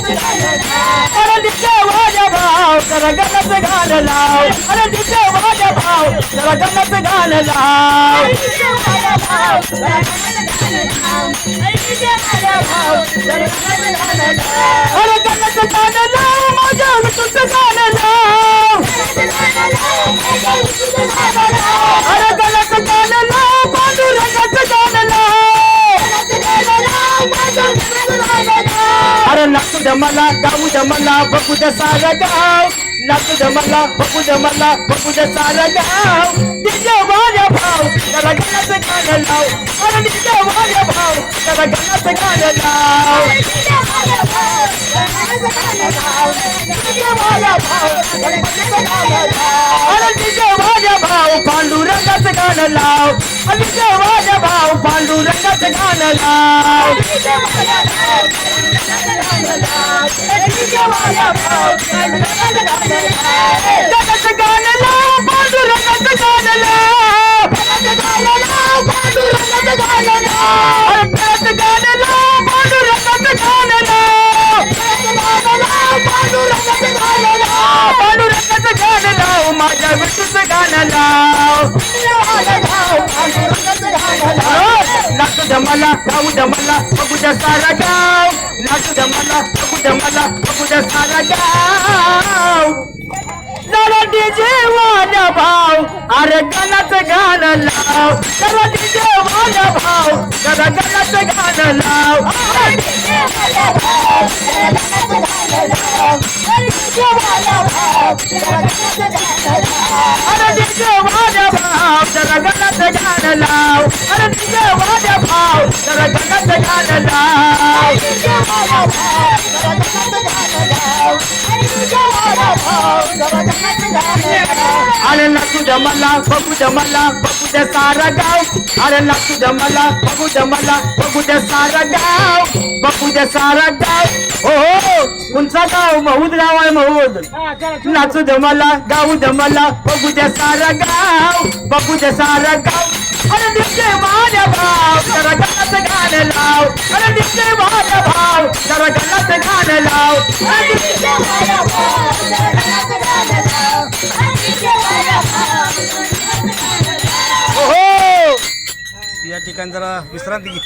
अरे तिथे माझ्या भाव जरा गणाचं गाणं लाव अरे तिथे माझ्या भाव जरा गणाचं गाणं लाव अरे गणाचं गाणं लाव माझ्या विठूचं गाणं लाव अरे गणाचं गाणं लाव पांडुरंगाचं गाणं लाव अरे नाचू दे मला गाऊ दे मला बघू दे सारं गाव नाचू दे मला बघू दे मला बघू दे सारं गाव तिथे माझ्या भाव जरा गणाचं गाणं लाव अरे तिथे माझ्या भाव जरा गणाचं गाणं लाव अरे तिथे माझ्या भाव पांडुरंगाचं गाणं लाव अरे तिथे माझ्या भाव पांडुरंगाचं गाणं लाव जगाचं गाणं लाव पांडुरंगाचं गाणं लाव पांडुरंगाचं गाणं लाव जगाचं गाणं लाव पांडुरंगाचं गाणं लाव पांडुरंगाचं गाणं लाव पांडुरंगाचं गाणं लाव माझ्या विठूचं गाणं लाव नाचू दे मला गाऊ दे मला बघू दे सारा गाव नाचू दे मला बघू दे मला बघू दे सारा गाव जरा डीजे वाला भाव अरे गणाचं गाणं लाव जरा डीजे वाला भाव जरा गणाचं गाणं लाव अरे डीजे वाला भाव जरा गणाचं गाणं लाव अरे डीजे वाला भाव जरा गणाचं गाणं लाव अरे नाचू दे मला बघू दे मला बघू दे सारा गाव अरे नाचू दे मला बघू दे मला बघू दे सारा गाव बघू दे सारा गाव हो कोणचा गाव महूद गाव आहे महूद नाचू दे मला गाऊ दे मला बघू दे सारा गाव बघू दे सारा गाव अरे दिसते माझ्या भाव जरा गणाचं गाणं लाव अरे दिसते माझ्या भाव जरा गणाचं गाणं लाव या ठिकाणी जरा विश्रांती घे.